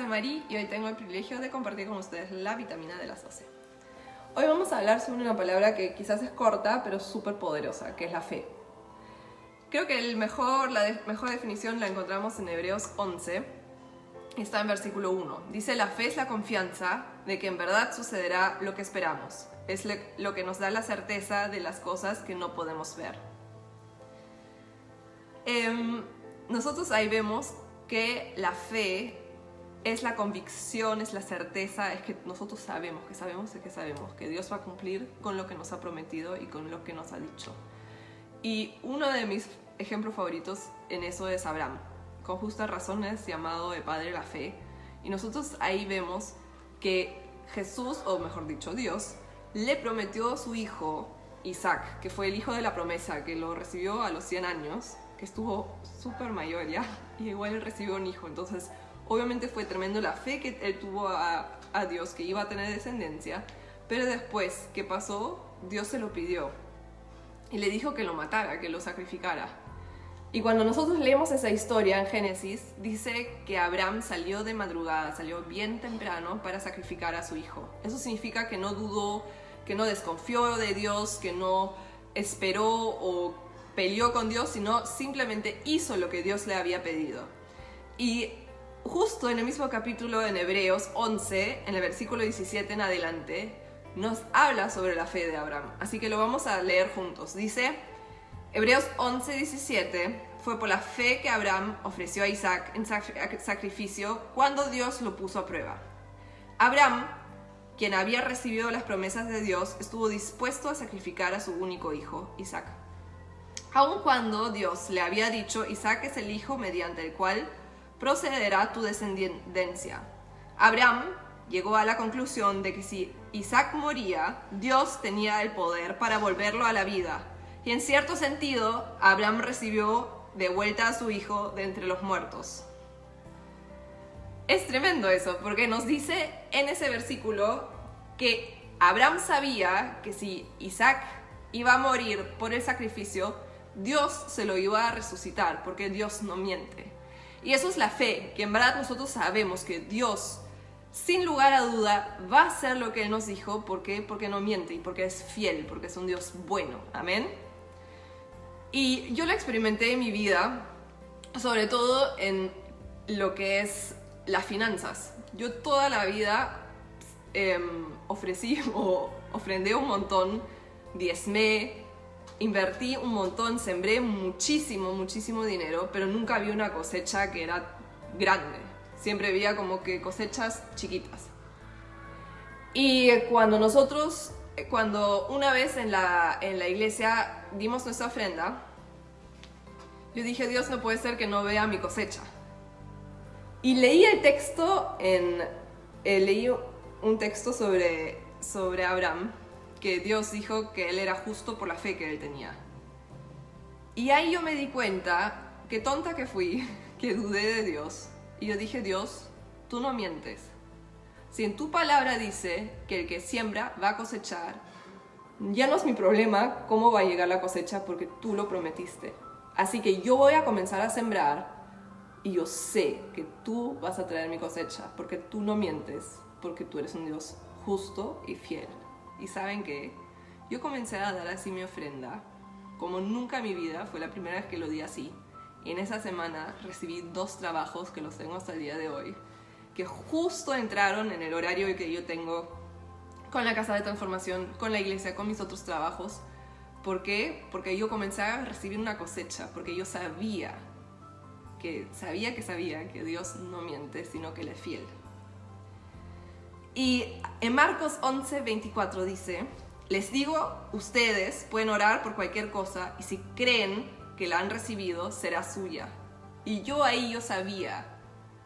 soy Mari y hoy tengo el privilegio de compartir con ustedes la vitamina de las 12. Hoy vamos a hablar sobre una palabra que quizás es corta, pero súper poderosa, que es la fe. Creo que la mejor definición la encontramos en Hebreos 11, está en versículo 1. Dice: la fe es la confianza de que en verdad sucederá lo que esperamos. Es lo que nos da la certeza de las cosas que no podemos ver. Nosotros ahí vemos que la fe es la convicción, es la certeza, es que nosotros sabemos que Dios va a cumplir con lo que nos ha prometido y con lo que nos ha dicho. Y uno de mis ejemplos favoritos en eso es Abraham. Con justa razón es llamado el padre de la fe. Y nosotros ahí vemos que Jesús, o mejor dicho Dios, le prometió a su hijo Isaac, que fue el hijo de la promesa, que lo recibió a los 100 años, que estuvo súper mayor ya, y igual él recibió un hijo. Entonces obviamente fue tremendo la fe que él tuvo a Dios, que iba a tener descendencia. Pero después, ¿qué pasó? Dios se lo pidió y le dijo que lo matara, que lo sacrificara. Y cuando nosotros leemos esa historia en Génesis, dice que Abraham salió de madrugada, salió bien temprano para sacrificar a su hijo. Eso significa que no dudó, que no desconfió de Dios, que no esperó o peleó con Dios, sino simplemente hizo lo que Dios le había pedido. Y justo en el mismo capítulo, en Hebreos 11, en el versículo 17 en adelante, nos habla sobre la fe de Abraham. Así que lo vamos a leer juntos. Dice, Hebreos 11, 17, fue por la fe que Abraham ofreció a Isaac en sacrificio cuando Dios lo puso a prueba. Abraham, quien había recibido las promesas de Dios, estuvo dispuesto a sacrificar a su único hijo, Isaac. Aun cuando Dios le había dicho: Isaac es el hijo mediante el cual procederá tu descendencia. Abraham llegó a la conclusión de que si Isaac moría, Dios tenía el poder para volverlo a la vida. Y en cierto sentido, Abraham recibió de vuelta a su hijo de entre los muertos. Es tremendo eso, porque nos dice en ese versículo que Abraham sabía que si Isaac iba a morir por el sacrificio, Dios se lo iba a resucitar, porque Dios no miente. Y eso es la fe, que en verdad nosotros sabemos que Dios, sin lugar a duda, va a hacer lo que Él nos dijo. ¿Por qué? Porque no miente y porque es fiel, porque es un Dios bueno. Amén. Y yo lo experimenté en mi vida, sobre todo en lo que es las finanzas. Yo toda la vida ofrendé un montón, diezmé, invertí un montón, sembré muchísimo dinero, pero nunca vi una cosecha que era grande. Siempre veía como que cosechas chiquitas. Y cuando una vez en la iglesia dimos nuestra ofrenda, yo dije: Dios, no puede ser que no vea mi cosecha. Y leí el texto, leí un texto sobre Abraham, que Dios dijo que él era justo por la fe que él tenía. Y ahí yo me di cuenta, qué tonta que fui, que dudé de Dios. Y yo dije: Dios, tú no mientes. Si en tu palabra dice que el que siembra va a cosechar, ya no es mi problema cómo va a llegar la cosecha, porque tú lo prometiste. Así que yo voy a comenzar a sembrar y yo sé que tú vas a traer mi cosecha, porque tú no mientes, porque tú eres un Dios justo y fiel. Y saben que yo comencé a dar así mi ofrenda como nunca en mi vida. Fue la primera vez que lo di así. Y en esa semana recibí 2 trabajos que los tengo hasta el día de hoy, que justo entraron en el horario que yo tengo con la casa de transformación, con la iglesia, con mis otros trabajos. ¿Por qué? Porque yo comencé a recibir una cosecha, porque yo sabía que Dios no miente, sino que Él es fiel. Y en Marcos 11, 24 dice: les digo, ustedes pueden orar por cualquier cosa, y si creen que la han recibido, será suya. Y yo sabía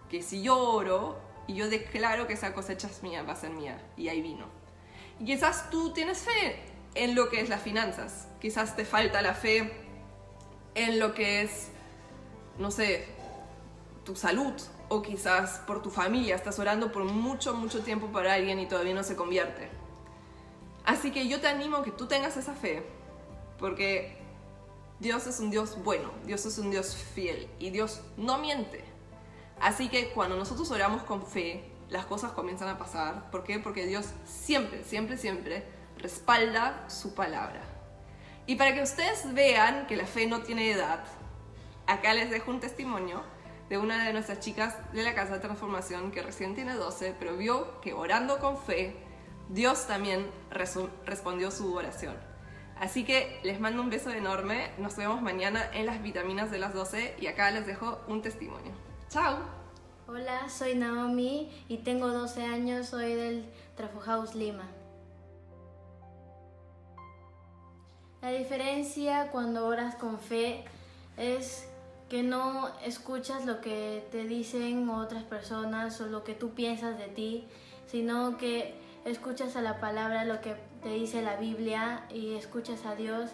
que si yo oro y yo declaro que esa cosecha es mía, va a ser mía. Y ahí vino. Y quizás tú tienes fe en lo que es las finanzas. Quizás te falta la fe en lo que es, no sé, tu salud. O quizás por tu familia, estás orando por mucho tiempo para alguien y todavía no se convierte. Así que yo te animo a que tú tengas esa fe, porque Dios es un Dios bueno, Dios es un Dios fiel y Dios no miente. Así que cuando nosotros oramos con fe, las cosas comienzan a pasar. ¿Por qué? Porque Dios siempre, siempre, siempre respalda su palabra. Y para que ustedes vean que la fe no tiene edad, acá les dejo un testimonio de una de nuestras chicas de la Casa de Transformación que recién tiene 12, pero vio que orando con fe, Dios también respondió su oración. Así que les mando un beso enorme, nos vemos mañana en las vitaminas de las 12 y acá les dejo un testimonio. ¡Chao! Hola, soy Naomi y tengo 12 años, soy del Trafo House Lima. La diferencia cuando oras con fe es que no escuchas lo que te dicen otras personas o lo que tú piensas de ti, sino que escuchas a la palabra, lo que te dice la Biblia, y escuchas a Dios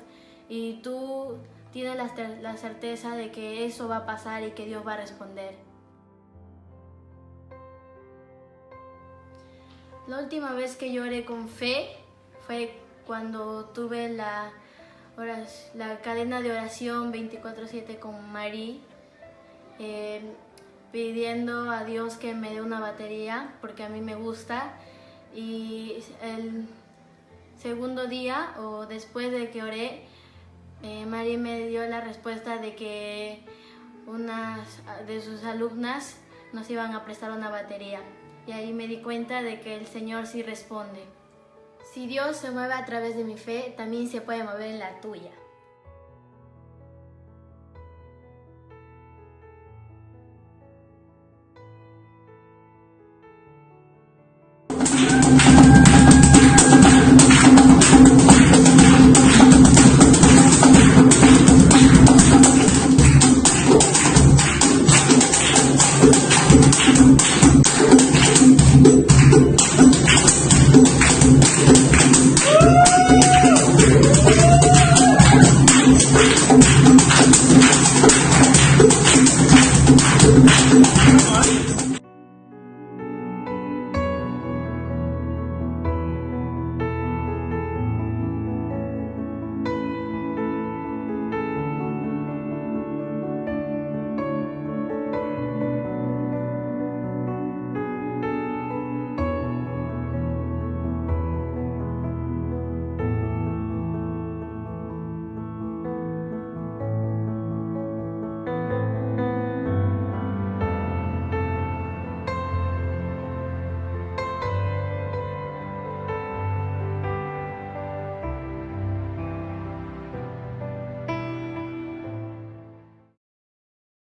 y tú tienes la certeza de que eso va a pasar y que Dios va a responder. La última vez que yo oré con fe fue cuando tuve la cadena de oración 24/7 con Mari, pidiendo a Dios que me dé una batería porque a mí me gusta. Y el segundo día o después de que oré, Mari me dio la respuesta de que unas de sus alumnas nos iban a prestar una batería. Y ahí me di cuenta de que el Señor sí responde. Si Dios se mueve a través de mi fe, también se puede mover en la tuya.